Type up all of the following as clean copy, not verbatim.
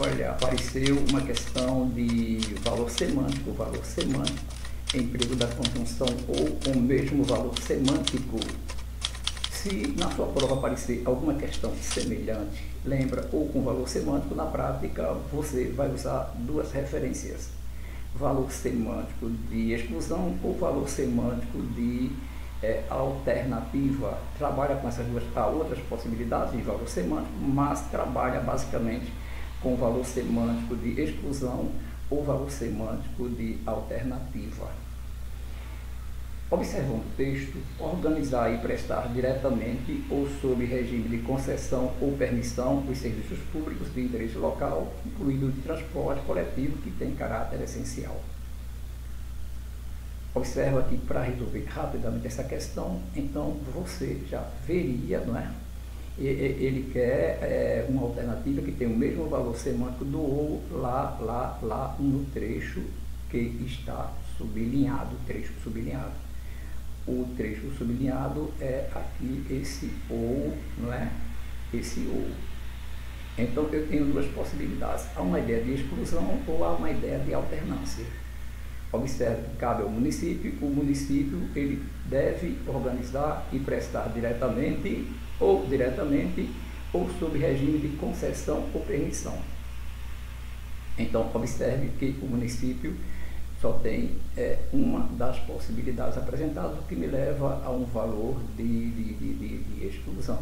Olha, apareceu uma questão de valor semântico, emprego da conjunção ou o mesmo valor semântico. Se na sua prova aparecer alguma questão semelhante, lembra, ou com valor semântico, na prática você vai usar duas referências: valor semântico de exclusão ou valor semântico de alternativa. Trabalha com essas duas outras possibilidades de valor semântico, mas trabalha basicamente com valor semântico de exclusão ou valor semântico de alternativa. Observando o texto, organizar e prestar diretamente ou sob regime de concessão ou permissão os serviços públicos de interesse local, incluído de transporte coletivo que tem caráter essencial. Observa que para resolver rapidamente essa questão, então você já veria, não é? Ele quer uma alternativa que tem o mesmo valor semântico do ou lá no trecho que está sublinhado, trecho sublinhado. O trecho sublinhado é aqui esse ou, não é? Esse ou. Então eu tenho duas possibilidades: há uma ideia de exclusão ou há uma ideia de alternância. Observe que cabe ao município, o município ele deve organizar e prestar diretamente ou sob regime de concessão ou permissão. Então observe que o município só tem uma das possibilidades apresentadas, o que me leva a um valor de exclusão.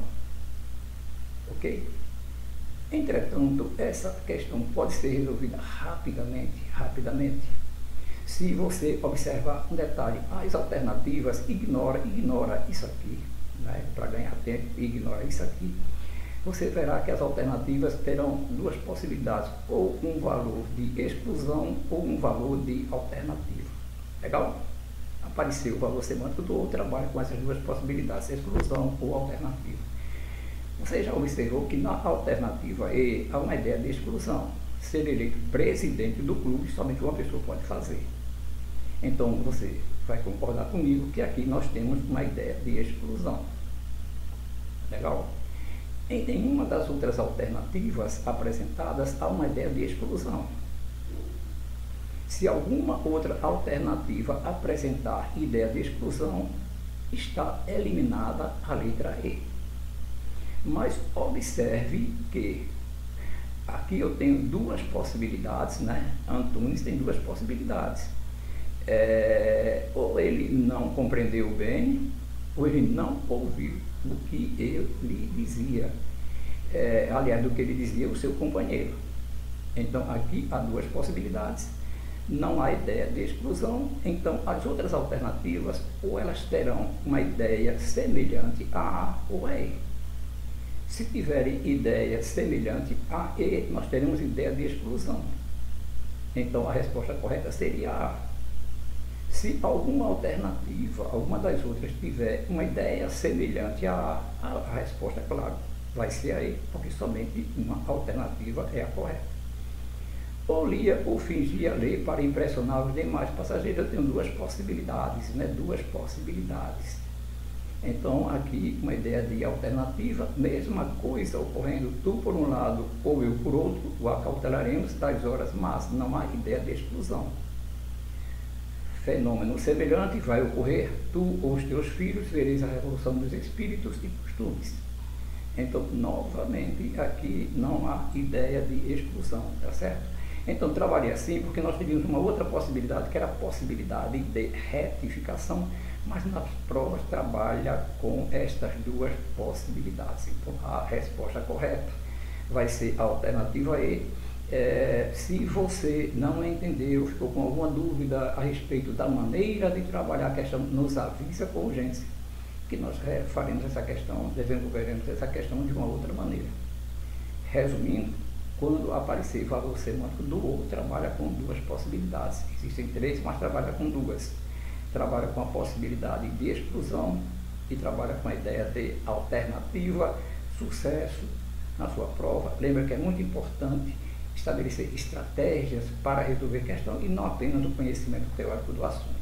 Ok? Entretanto, essa questão pode ser resolvida rapidamente. Se você observar um detalhe, as alternativas, ignora isso aqui, né? Para ganhar tempo, ignora isso aqui. Você verá que as alternativas terão duas possibilidades: ou um valor de exclusão ou um valor de alternativa. Legal? Apareceu o valor semântico do ou, trabalha com essas duas possibilidades: exclusão ou alternativa. Você já observou que na alternativa E há uma ideia de exclusão. Ser eleito presidente do clube, somente uma pessoa pode fazer. Então você vai concordar comigo que aqui nós temos uma ideia de exclusão. Legal? Em nenhuma das outras alternativas apresentadas há uma ideia de exclusão. Se alguma outra alternativa apresentar ideia de exclusão, está eliminada a letra E. Mas observe que aqui eu tenho duas possibilidades, né? Antunes tem duas possibilidades. Ou ele não compreendeu bem, ou ele não ouviu o que eu lhe dizia. Aliás, do que ele dizia o seu companheiro. Então aqui há duas possibilidades. Não há ideia de exclusão, então as outras alternativas ou elas terão uma ideia semelhante a A ou a E. Se tiverem ideia semelhante a E, nós teremos ideia de exclusão. Então a resposta correta seria A. Se alguma alternativa, alguma das outras, tiver uma ideia semelhante a A, a resposta, claro, vai ser a E, porque somente uma alternativa é a correta. Ou lia ou fingia ler para impressionar os demais passageiros. Eu tenho duas possibilidades, né? Duas possibilidades. Então, aqui, uma ideia de alternativa, mesma coisa ocorrendo, tu por um lado ou eu por outro, o acautelaremos das horas, mas não há ideia de exclusão. Fenômeno semelhante vai ocorrer, tu ou os teus filhos vereis a revolução dos espíritos e costumes. Então, novamente, aqui não há ideia de exclusão, tá certo? Então, trabalhei assim porque nós teríamos uma outra possibilidade, que era a possibilidade de retificação, mas nas provas trabalha com estas duas possibilidades. Então, a resposta correta vai ser a alternativa E. Se você não entendeu, ficou com alguma dúvida a respeito da maneira de trabalhar a questão, nos avisa com urgência, que nós faremos essa questão, desenvolveremos essa questão de uma outra maneira. Resumindo, quando aparecer valor semântico do ou, trabalha com duas possibilidades. Existem três, mas trabalha com duas. Trabalha com a possibilidade de exclusão e trabalha com a ideia de alternativa. Sucesso na sua prova. Lembra que é muito importante estabelecer estratégias para resolver questão e não apenas o conhecimento teórico do assunto.